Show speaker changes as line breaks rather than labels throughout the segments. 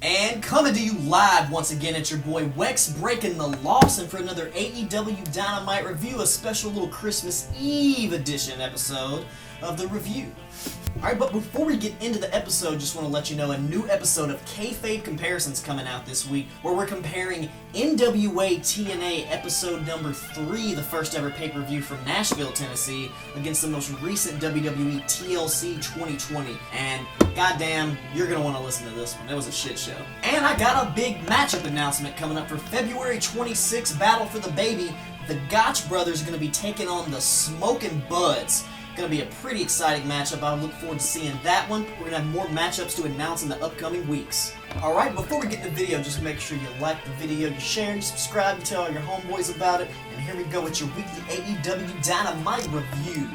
And coming to you live once again, it's your boy Wex breaking the loss, and for another AEW Dynamite review, a special little Christmas Eve edition episode of the review. Alright, but before we get into the episode, just want to let you know a new episode of Kayfabe Comparisons coming out this week, where we're comparing NWA TNA episode number 3, the first ever pay-per-view from Nashville, Tennessee, against the most recent WWE TLC 2020. And goddamn, you're going to want to listen to this one. It was a shit show. And I got a big matchup announcement coming up for February 26th, Battle for the Baby. The Gotch brothers are going to be taking on the Smokin' Buds. Going to be a pretty exciting matchup. I look forward to seeing that one. We're going to have more matchups to announce in the upcoming weeks. Alright, before we get in the video, just make sure you like the video, you share, you subscribe, you tell all your homeboys about it, and here we go with your weekly AEW Dynamite review.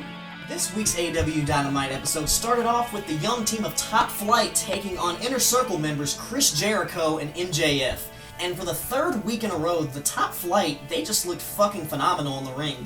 This week's AEW Dynamite episode started off with the young team of Top Flight taking on Inner Circle members Chris Jericho and MJF. And for the third week in a row, the Top Flight, they just looked fucking phenomenal in the ring.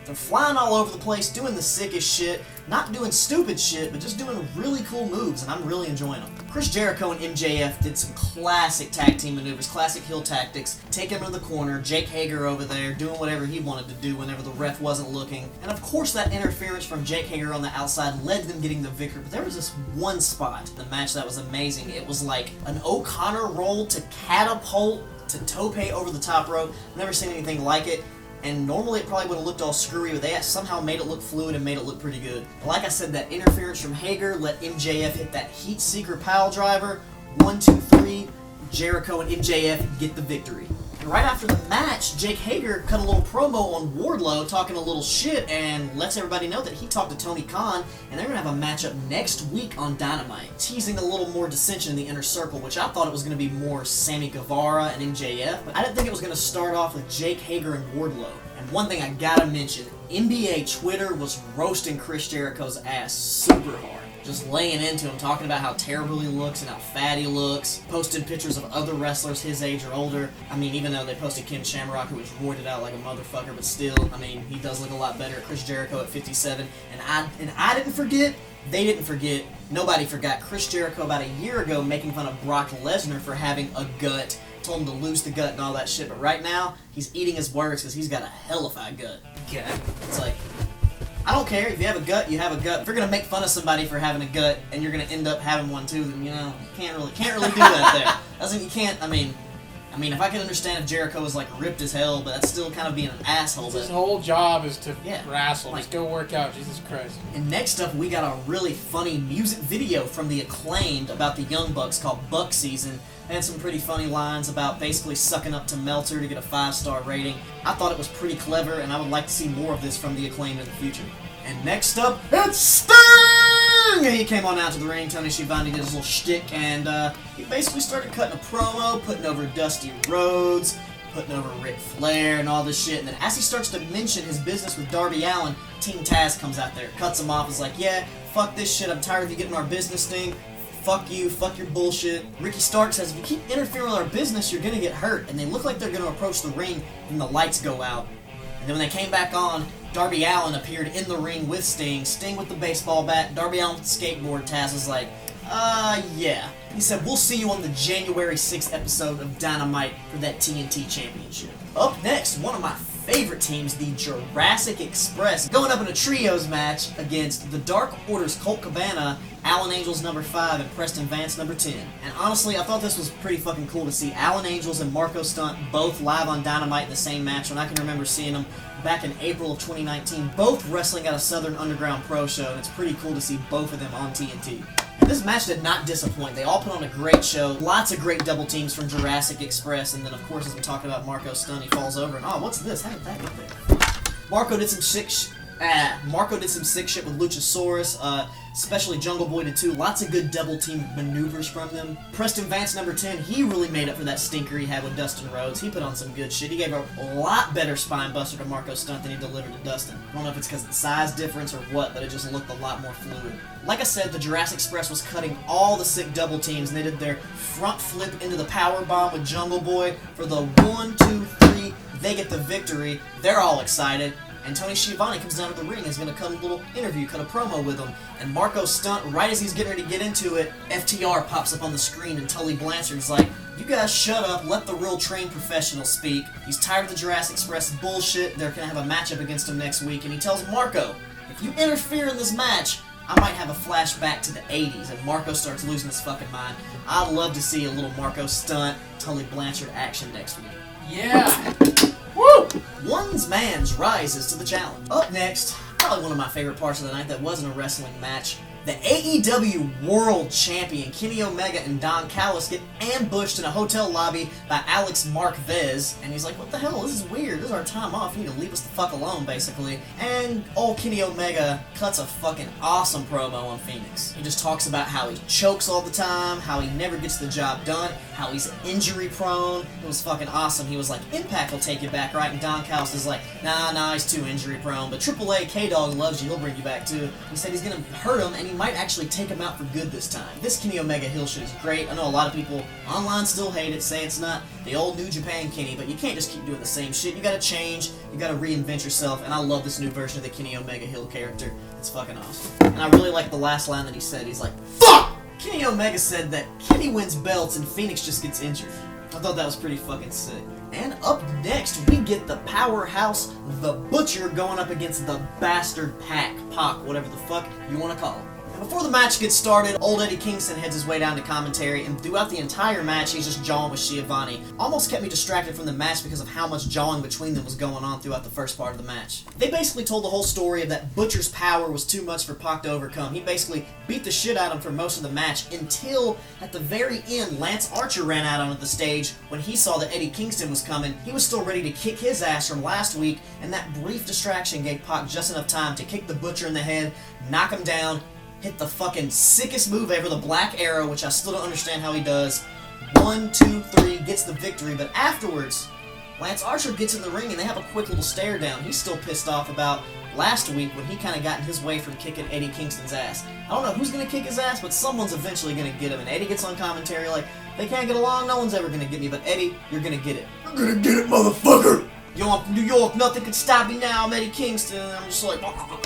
They're flying all over the place, doing the sickest shit, not doing stupid shit, but just doing really cool moves, and I'm really enjoying them. Chris Jericho and MJF did some classic tag team maneuvers, classic heel tactics, taking him to the corner, Jake Hager over there, doing whatever he wanted to do whenever the ref wasn't looking. And of course that interference from Jake Hager on the outside led to them getting the victory, but there was this one spot in the match that was amazing. It was like an O'Connor roll to catapult to tope over the top rope. Never seen anything like it. And normally it probably would have looked all screwy, but they somehow made it look fluid and made it look pretty good. Like I said, that interference from Hager let MJF hit that Heat Seeker pile driver. 1, 2, 3, Jericho and MJF get the victory. And right after the match, Jake Hager cut a little promo on Wardlow, talking a little shit, and lets everybody know that he talked to Tony Khan, and they're going to have a matchup next week on Dynamite, teasing a little more dissension in the Inner Circle, which I thought it was going to be more Sammy Guevara and MJF, but I didn't think it was going to start off with Jake Hager and Wardlow. And one thing I gotta mention, NBA Twitter was roasting Chris Jericho's ass super hard. Just laying into him, talking about how terrible he looks and how fat he looks. Posted pictures of other wrestlers his age or older. I mean, even though they posted Ken Shamrock, who was roided out like a motherfucker, but still, I mean, he does look a lot better. Chris Jericho at 57. And I didn't forget, they didn't forget, nobody forgot Chris Jericho about a year ago making fun of Brock Lesnar for having a gut. Told him to lose the gut and all that shit, but right now, he's eating his words because he's got a hellified gut. It's like, I don't care. If you have a gut, you have a gut. If you're gonna make fun of somebody for having a gut and you're gonna end up having one too, then you know, you can't really do that there. You can't. I mean, if I could understand if Jericho was like ripped as hell, but that's still kind of being an asshole.
His whole job is to wrestle.
Like,
just go work out. Jesus Christ.
And next up, we got a really funny music video from the Acclaimed about the Young Bucks called Buck Season. They had some pretty funny lines about basically sucking up to Meltzer to get a 5-star rating. I thought it was pretty clever, and I would like to see more of this from the Acclaimed in the future. And next up, it's Sting! He came on out to the ring, Tony Schiavone did his little shtick, and he basically started cutting a promo, putting over Dusty Rhodes, putting over Ric Flair and all this shit. And then as he starts to mention his business with Darby Allin, Team Taz comes out there, cuts him off, is like, yeah, fuck this shit, I'm tired of you getting our business, Sting. Fuck you, fuck your bullshit. Ricky Stark says, if you keep interfering with our business, you're gonna get hurt. And they look like they're gonna approach the ring, and the lights go out. And then when they came back on, Darby Allin appeared in the ring with Sting. Sting with the baseball bat, Darby Allin with the skateboard. Taz was like, yeah. He said, we'll see you on the January 6th episode of Dynamite for that TNT Championship. Up next, one of my favorite teams, the Jurassic Express, going up in a trios match against the Dark Order's Colt Cabana, Alan Angels number 5, and Preston Vance number 10. And honestly, I thought this was pretty fucking cool to see Alan Angels and Marco Stunt both live on Dynamite in the same match, when I can remember seeing them back in April of 2019, both wrestling at a Southern Underground Pro show, and it's pretty cool to see both of them on TNT. And this match did not disappoint. They all put on a great show. Lots of great double teams from Jurassic Express, and then of course as I'm talking about Marco Stunt, he falls over, and oh, what's this? How did that get there? Marco did some sick shit with Luchasaurus, especially Jungle Boy did too. Lots of good double team maneuvers from them. Preston Vance number 10, he really made up for that stinker he had with Dustin Rhodes. He put on some good shit. He gave a lot better spine buster to Marco Stunt than he delivered to Dustin. I don't know if it's because of the size difference or what, but it just looked a lot more fluid. Like I said, the Jurassic Express was cutting all the sick double teams, and they did their front flip into the power bomb with Jungle Boy for the 1, 2, 3. They get the victory. They're all excited. and Tony Schiavone comes down to the ring and is going to cut a little interview, cut a promo with him, and Marco's stunt, right as he's getting ready to get into it, FTR pops up on the screen and Tully Blanchard's like, you guys shut up, let the real trained professional speak. He's tired of the Jurassic Express bullshit, they're going to have a matchup against him next week, and he tells Marco, if you interfere in this match, I might have a flashback to the 80s, and Marco starts losing his fucking mind. I'd love to see a little Marco stunt, Tully Blanchard action next week.
Yeah! Woo!
One's man's rises to the challenge. Up next, probably one of my favorite parts of the night that wasn't a wrestling match. The AEW World Champion Kenny Omega and Don Callis get ambushed in a hotel lobby by Alex Marquez, and he's like, what the hell, this is weird, this is our time off, you need to leave us the fuck alone, basically. And old Kenny Omega cuts a fucking awesome promo on Phoenix. He just talks about how he chokes all the time, how he never gets the job done, how he's injury prone. It was fucking awesome. He was like, Impact will take you back, right? And Don Callis is like, nah, he's too injury prone, but AAA K-Dog loves you, he'll bring you back too. He said he's gonna hurt him, and he might actually take him out for good this time. This Kenny Omega heel shit is great. I know a lot of people online still hate it, say it's not the old New Japan Kenny, but you can't just keep doing the same shit. You gotta change, you gotta reinvent yourself, and I love this new version of the Kenny Omega heel character. It's fucking awesome. And I really like the last line that he said. He's like, fuck! Kenny Omega said that Kenny wins belts and Phoenix just gets injured. I thought that was pretty fucking sick. And up next, we get the powerhouse, the Butcher, going up against the bastard Pac, whatever the fuck you want to call him. Before the match gets started, old Eddie Kingston heads his way down to commentary, and throughout the entire match, he's just jawing with Schiavone. Almost kept me distracted from the match because of how much jawing between them was going on throughout the first part of the match. They basically told the whole story of that Butcher's power was too much for Pac to overcome. He basically beat the shit out of him for most of the match until, at the very end, Lance Archer ran out onto the stage. When he saw that Eddie Kingston was coming, he was still ready to kick his ass from last week, and that brief distraction gave Pac just enough time to kick the Butcher in the head, knock him down, hit the fucking sickest move ever, the Black Arrow, which I still don't understand how he does. 1, 2, 3, gets the victory, but afterwards, Lance Archer gets in the ring and they have a quick little stare down. He's still pissed off about last week when he kind of got in his way from kicking Eddie Kingston's ass. I don't know who's going to kick his ass, but someone's eventually going to get him. And Eddie gets on commentary like, they can't get along, no one's ever going to get me, but Eddie, you're going to get it. You're going to get it, motherfucker! Yo, I'm from New York, nothing can stop me now, I'm Eddie Kingston, and I'm just like,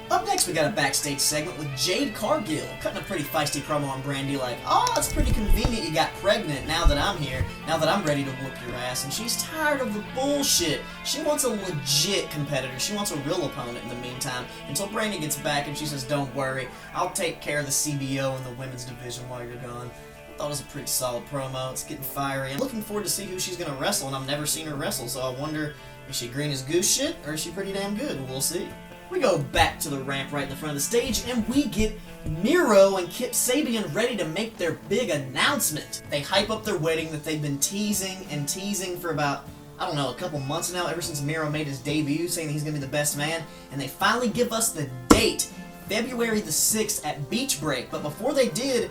Up next, we got a backstage segment with Jade Cargill, cutting a pretty feisty promo on Brandy like, oh, it's pretty convenient you got pregnant now that I'm here, now that I'm ready to whoop your ass, and she's tired of the bullshit. She wants a legit competitor, she wants a real opponent in the meantime, until Brandy gets back and she says, don't worry, I'll take care of the CBO and the women's division while you're gone. I thought it was a pretty solid promo, it's getting fiery. I'm looking forward to see who she's going to wrestle, and I've never seen her wrestle, so I wonder, is she green as goose shit, or is she pretty damn good? We'll see. We go back to the ramp right in the front of the stage, and we get Miro and Kip Sabian ready to make their big announcement. They hype up their wedding that they've been teasing and teasing for about, I don't know, a couple months now, ever since Miro made his debut, saying that he's going to be the best man, and they finally give us the date, February the 6th at Beach Break, but before they did,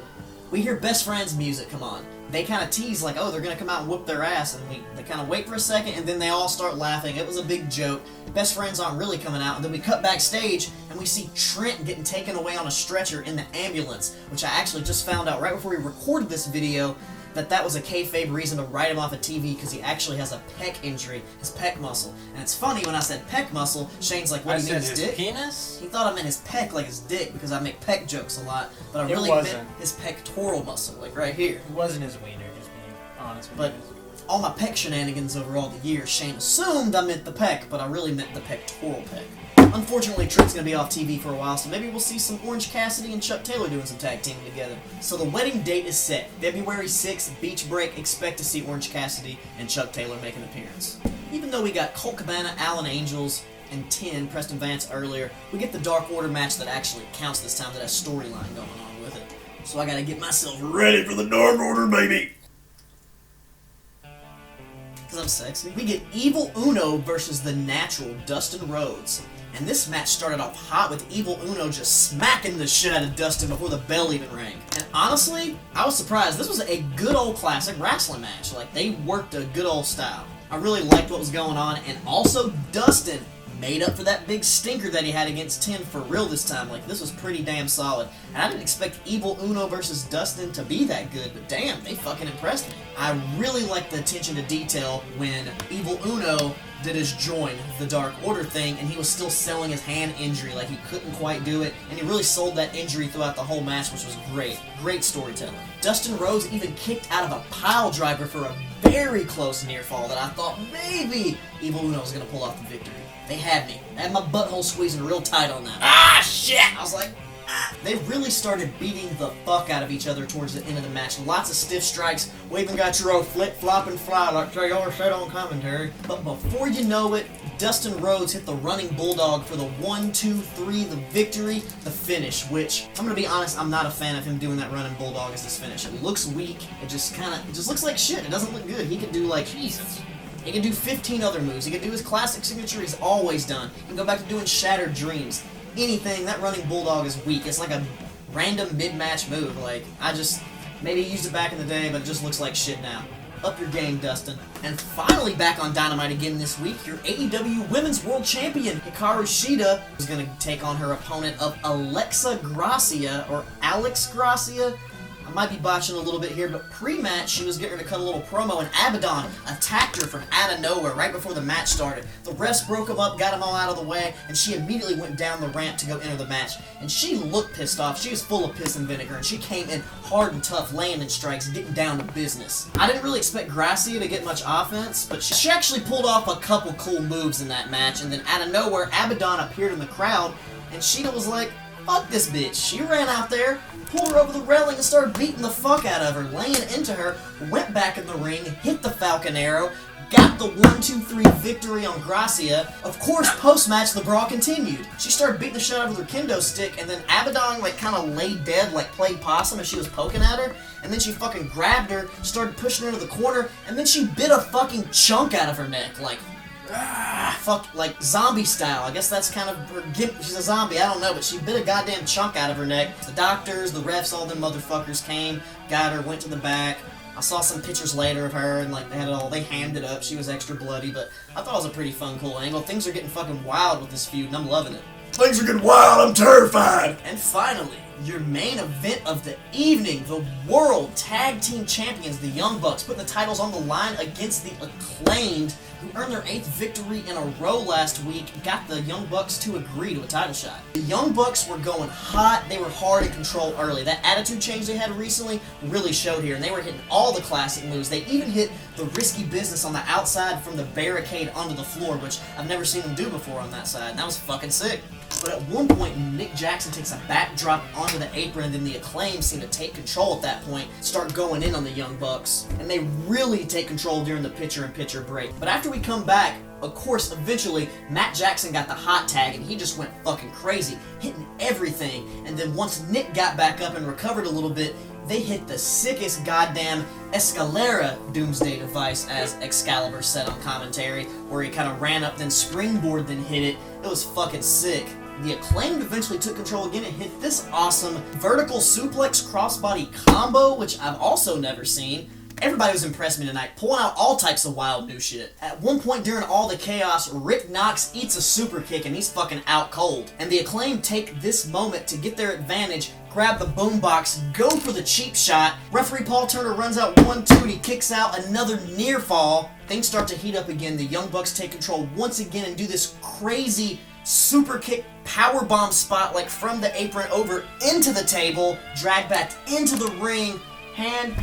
we hear Best Friends music come on. They kind of tease like, oh, they're going to come out and whoop their ass, and they kind of wait for a second, and then they all start laughing. It was a big joke. Best Friends aren't really coming out, and then we cut backstage, and we see Trent getting taken away on a stretcher in the ambulance, which I actually just found out right before we recorded this video, that was a kayfabe reason to write him off of TV because he actually has a pec injury, his pec muscle. And it's funny, when I said pec muscle, Shane's like, what do you mean his dick?
Penis?
He thought I meant his pec, like his dick, because I make pec jokes a lot, but I really meant his pectoral muscle, like right here.
It wasn't his wiener, just being honest with you.
But all my pec shenanigans over all the years, Shane assumed I meant the pec, but I really meant the pectoral pec. Unfortunately, Trent's going to be off TV for a while, so maybe we'll see some Orange Cassidy and Chuck Taylor doing some tag teaming together. So the wedding date is set. February 6th, Beach Break. Expect to see Orange Cassidy and Chuck Taylor make an appearance. Even though we got Colt Cabana, Alan Angels, and 10, Preston Vance earlier, we get the Dark Order match that actually counts this time, that has storyline going on with it. So I got to get myself ready for the Dark Order, baby! Because I'm sexy. We get Evil Uno versus the Natural, Dustin Rhodes. And this match started off hot with Evil Uno just smacking the shit out of Dustin before the bell even rang. And honestly, I was surprised. This was a good old classic wrestling match. Like, they worked a good old style. I really liked what was going on, and also Dustin made up for that big stinker that he had against 10 for real this time. Like, this was pretty damn solid. And I didn't expect Evil Uno versus Dustin to be that good, but damn, they fucking impressed me. I really liked the attention to detail when Evil Uno did his join the Dark Order thing, and he was still selling his hand injury, like he couldn't quite do it, and he really sold that injury throughout the whole match, which was great. Great storytelling. Dustin Rhodes even kicked out of a pile driver for a very close near fall that I thought maybe Evil Uno was going to pull off the victory. They had me. I had my butthole squeezing real tight on that. Ah, shit! I was like, ah. They really started beating the fuck out of each other towards the end of the match. Lots of stiff strikes. We even got your old flip-flop and fly like they always said on commentary. But before you know it, Dustin Rhodes hit the running bulldog for the 1-2-3, the victory, the finish, which, I'm gonna be honest, I'm not a fan of him doing that running bulldog as his finish. It looks weak. It just looks like shit. It doesn't look good. He could do like, Jesus. He can do 15 other moves. He can do his classic signature he's always done. He can go back to doing Shattered Dreams. Anything, that running bulldog is weak. It's like a random mid-match move. Like, maybe he used it back in the day, but it just looks like shit now. Up your game, Dustin. And finally back on Dynamite again this week, your AEW Women's World Champion, Hikaru Shida, is going to take on her opponent of Alexa Gracia, or Alex Gracia. I might be botching a little bit here, but pre-match, she was getting ready to cut a little promo, and Abaddon attacked her from out of nowhere right before the match started. The refs broke them up, got them all out of the way, and she immediately went down the ramp to go enter the match. And she looked pissed off. She was full of piss and vinegar, and she came in hard and tough, landing strikes, getting down to business. I didn't really expect Gracia to get much offense, but she actually pulled off a couple cool moves in that match, and then out of nowhere, Abaddon appeared in the crowd, and Shida was like, fuck this bitch. She ran out there, pulled her over the railing, and started beating the fuck out of her, laying into her, went back in the ring, hit the Falcon Arrow, got the 1-2-3 victory on Gracia. Of course, post-match, the brawl continued. She started beating the shit out of her kendo stick, and then Abaddon, like, kind of laid dead, like played possum as she was poking at her, and then she fucking grabbed her, started pushing her to the corner, and then she bit a fucking chunk out of her neck, like, fuck, like zombie style. I guess that's kind of her gimp. She's a zombie, I don't know, but she bit a goddamn chunk out of her neck. The doctors, the refs, all them motherfuckers came, got her, went to the back. I saw some pictures later of her, and like they hammed it up. She was extra bloody, but I thought it was a pretty fun, cool angle. Things are getting fucking wild with this feud, and I'm loving it. Things are getting wild, I'm terrified! And finally, your main event of the evening, the World Tag Team Champions, the Young Bucks, put the titles on the line against the Acclaimed, who earned their 8th victory in a row last week, got the Young Bucks to agree to a title shot. The Young Bucks were going hot, they were hard in control early. That attitude change they had recently really showed here, and they were hitting all the classic moves. They even hit the risky business on the outside from the barricade onto the floor, which I've never seen them do before on that side, and that was fucking sick. But at one point, Nick Jackson takes a backdrop onto the apron, and then the Acclaimed seem to take control at that point, start going in on the Young Bucks, and they really take control during the picture-in-picture break. But after we come back, of course, eventually, Matt Jackson got the hot tag, and he just went fucking crazy, hitting everything. And then once Nick got back up and recovered a little bit, they hit the sickest goddamn Escalera Doomsday device, as Excalibur said on commentary, where he kind of ran up, then springboard, then hit it. It was fucking sick. The Acclaimed eventually took control again and hit this awesome vertical suplex crossbody combo, which I've also never seen. Everybody was impressed me tonight, pulling out all types of wild new shit. At one point during all the chaos, Rick Knox eats a super kick and he's fucking out cold. And the Acclaimed take this moment to get their advantage, grab the boombox, go for the cheap shot. Referee Paul Turner runs out 1-2 and he kicks out another near fall. Things start to heat up again. The Young Bucks take control once again and do this crazy super kick powerbomb spot, like from the apron over into the table, drag back into the ring, hand,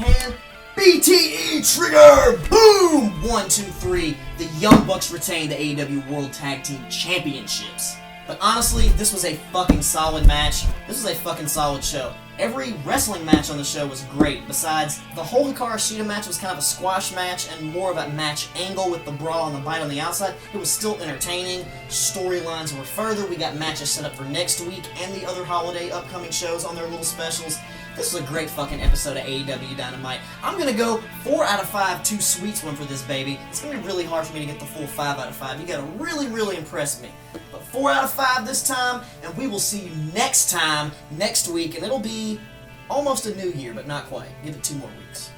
BTE trigger! Boom! 1, 2, 3. The Young Bucks retain the AEW World Tag Team Championships. But honestly, this was a fucking solid match. This was a fucking solid show. Every wrestling match on the show was great. Besides, the whole Hikaru Shida match was kind of a squash match and more of a match angle with the brawl and the bite on the outside. It was still entertaining. Storylines were further. We got matches set up for next week and the other holiday upcoming shows on their little specials. This was a great fucking episode of AEW Dynamite. I'm gonna go 4 out of 5, 2 sweets one for this baby. It's gonna be really hard for me to get the full 5 out of 5. You gotta really impress me. But 4 out of 5 this time, and we will see you next time, next week, and it'll be almost a new year, but not quite. Give it 2 more weeks.